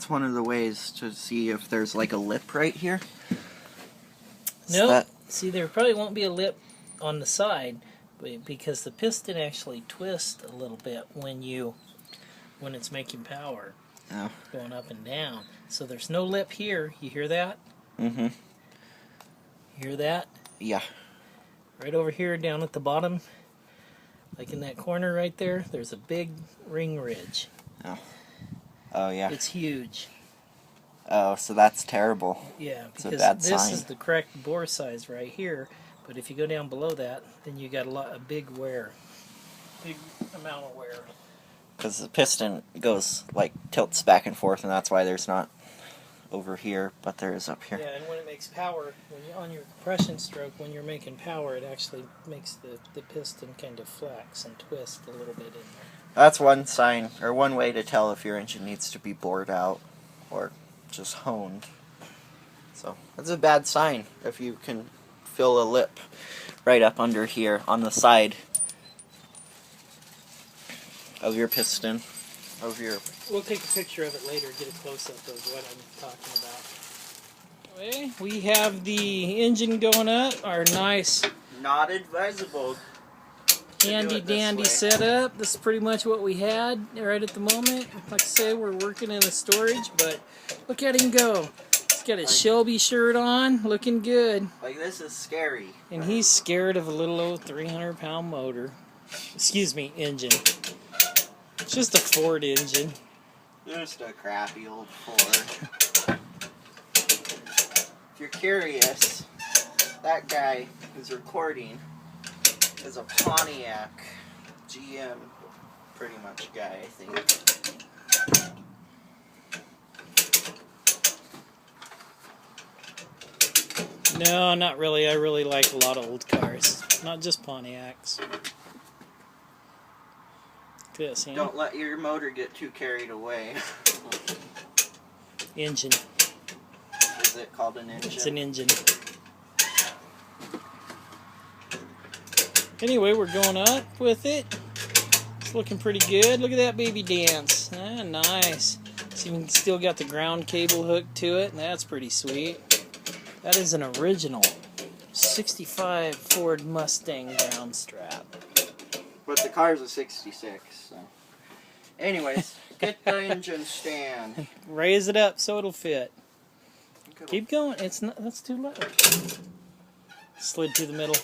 that's one of the ways to see if there's like a lip right here. Nope. See, there probably won't be a lip on the side, because the piston actually twists a little bit when it's making power. Oh. Going up and down. So there's no lip here. You hear that? Mm-hmm. Hear that? Yeah. Right over here down at the bottom, like in that corner right there, there's a big ring ridge. Oh. Oh, yeah. It's huge. Oh, so that's terrible. Yeah, it's a because bad this sign. is the correct bore size right here, but if you go down below that, then you got a big wear. Big amount of wear. Because the piston goes, like, tilts back and forth, and that's why there's not over here, but there is up here. Yeah, and when it makes power, on your compression stroke, when you're making power, it actually makes the piston kind of flex and twist a little bit in there. That's one sign, or one way to tell if your engine needs to be bored out, or just honed. So, that's a bad sign if you can feel a lip right up under here on the side of your piston. We'll take a picture of it later, get a close-up of what I'm talking about. Okay, we have the engine going up, our nice Not advisable. handy dandy setup. This is pretty much what we had right at the moment. Like I say, we're working in the storage, but look at him go. He's got his Shelby shirt on, looking good. Like, this is scary. And he's scared of a little old 300-pound motor. Excuse me, engine. It's just a Ford engine. Just a crappy old Ford. If you're curious, that guy who's recording is a Pontiac GM pretty much guy, I think. No, not really. I really like a lot of old cars. Not just Pontiacs. This, yeah. Don't let your motor get too carried away. Engine. Is it called an engine? It's an engine. Anyway, we're going up with it. It's looking pretty good. Look at that baby dance. Ah, nice. See, we still got the ground cable hooked to it, and that's pretty sweet. That is an original 65 Ford Mustang ground strap. But the car's a 66, so. Anyways, get the engine stand. Raise it up so it'll fit. Keep going. It's not. That's too low. Slid to the middle.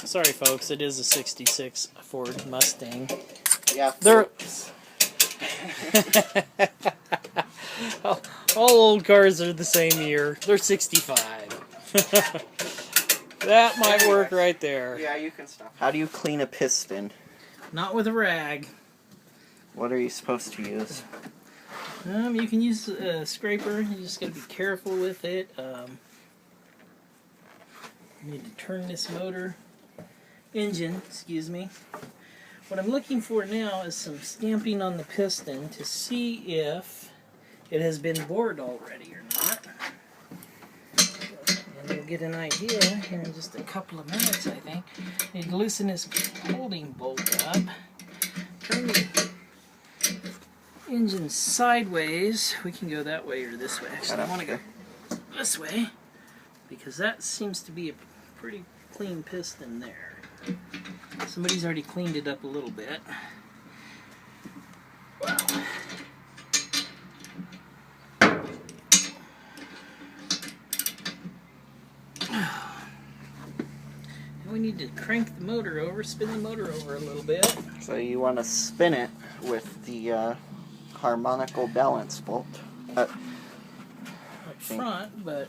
Sorry, folks. It is a 66 Ford Mustang. Yeah, They're all old cars are the same year. They're 65. That might work right there. Yeah, you can stop. How do you clean a piston? Not with a rag. What are you supposed to use? You can use a scraper. You just got to be careful with it. You need to turn this engine, excuse me. What I'm looking for now is some stamping on the piston to see if it has been bored already or not. And we'll get an idea here in just a couple of minutes, I think. Need to loosen this holding bolt up. Turn the engine sideways. We can go that way or this way. Actually, I want to go this way because that seems to be a pretty clean piston there. Somebody's already cleaned it up a little bit. Wow. Now we need to crank the motor over, spin the motor over a little bit. So you want to spin it with the harmonical balance bolt. Up front, but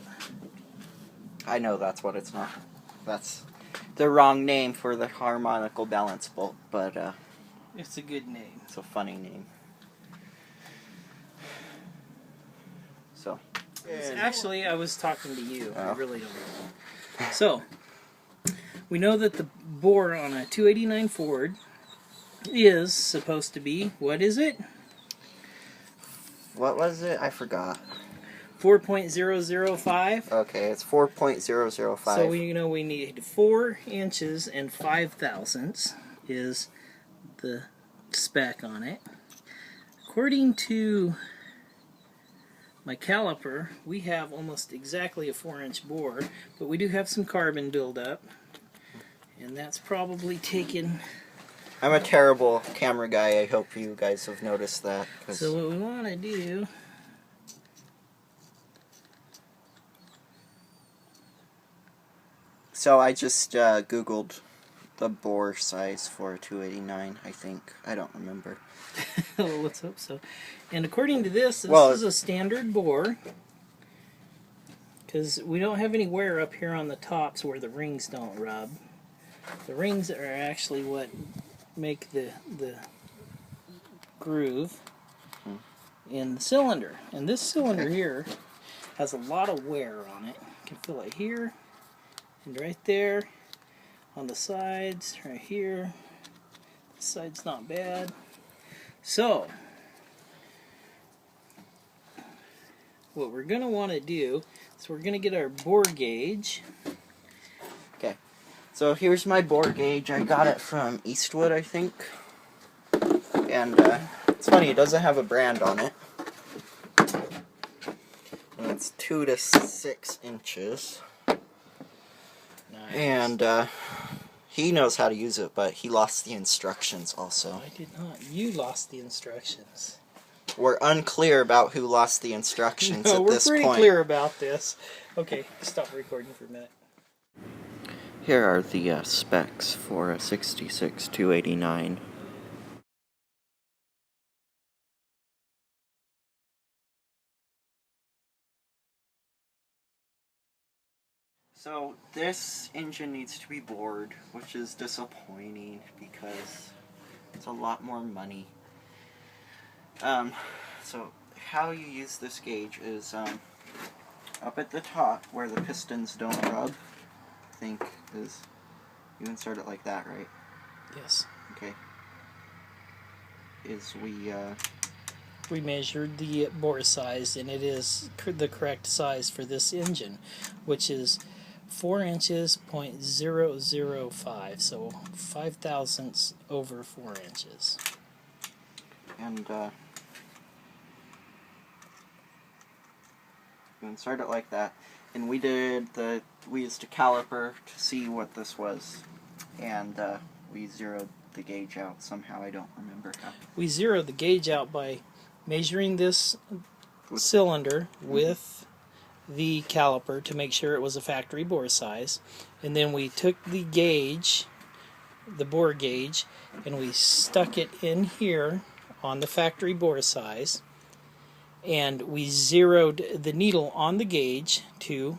I know that's what it's not. That's the wrong name for the harmonical balance bolt, but it's a good name. It's a funny name. So. Actually, I was talking to you. I really don't know. So, we know that the bore on a 289 Ford is supposed to be, what is it? What was it? I forgot. 4.005. Okay, it's 4.005. So we know we need 4 inches and 5 thousandths is the spec on it. According to my caliper, we have almost exactly a 4-inch bore, but we do have some carbon buildup, and that's probably taken. I'm a terrible camera guy. I hope you guys have noticed that. So what we want to do, so I just Googled the bore size for 289, I think. I don't remember. well, let's hope so. And according to this is a standard bore, because we don't have any wear up here on the tops where the rings don't rub. The rings are actually what make the groove in the cylinder. And this cylinder here has a lot of wear on it. You can feel it here and right there, on the sides, right here. This side's not bad. So, what we're going to want to do is we're going to get our bore gauge. Okay, so here's my bore gauge. I got it from Eastwood, I think. And it's funny, it doesn't have a brand on it. And it's 2 to 6 inches. Nice. And he knows how to use it, but he lost the instructions also. I did not. You lost the instructions. We're unclear about who lost the instructions at this point. We're pretty clear about this. Okay, stop recording for a minute. Here are the specs for a 66-289. So this engine needs to be bored, which is disappointing because it's a lot more money. So how you use this gauge is up at the top where the pistons don't rub, I think is, you insert it like that, right? Yes. Okay. Is we measured the bore size, and it is the correct size for this engine, which is 4 inches, .005, so 5 thousandths over 4 inches. And you insert it like that. And we used a caliper to see what this was, and we zeroed the gauge out somehow. I don't remember how. We zeroed the gauge out by measuring this cylinder with the caliper to make sure it was a factory bore size, and then we took the gauge, the bore gauge, and we stuck it in here on the factory bore size, and we zeroed the needle on the gauge to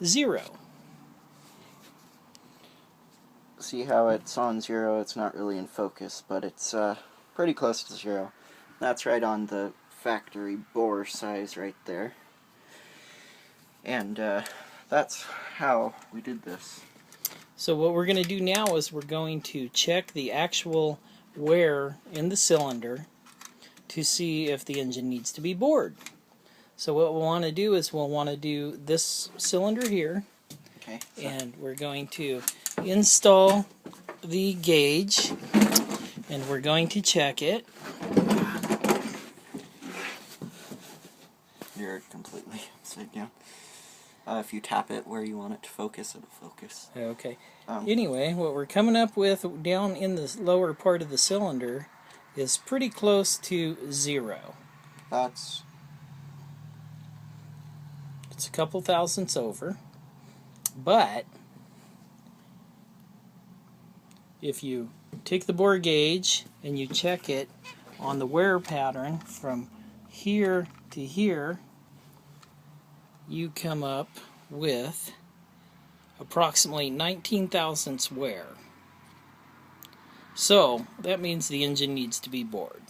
0. See how it's on 0? It's not really in focus, but it's pretty close to 0. That's right on the factory bore size right there. And that's how we did this. So what we're going to do now is we're going to check the actual wear in the cylinder to see if the engine needs to be bored. So what we'll want to do is we'll want to do this cylinder here. Okay. And we're going to install the gauge, and we're going to check it. You're completely upside down. If you tap it where you want it to focus, it'll focus. Okay. Anyway, what we're coming up with down in the lower part of the cylinder is pretty close to 0. It's a couple thousandths over, but if you take the bore gauge and you check it on the wear pattern from here to here, you come up with approximately 19 thousandths wear. So that means the engine needs to be bored.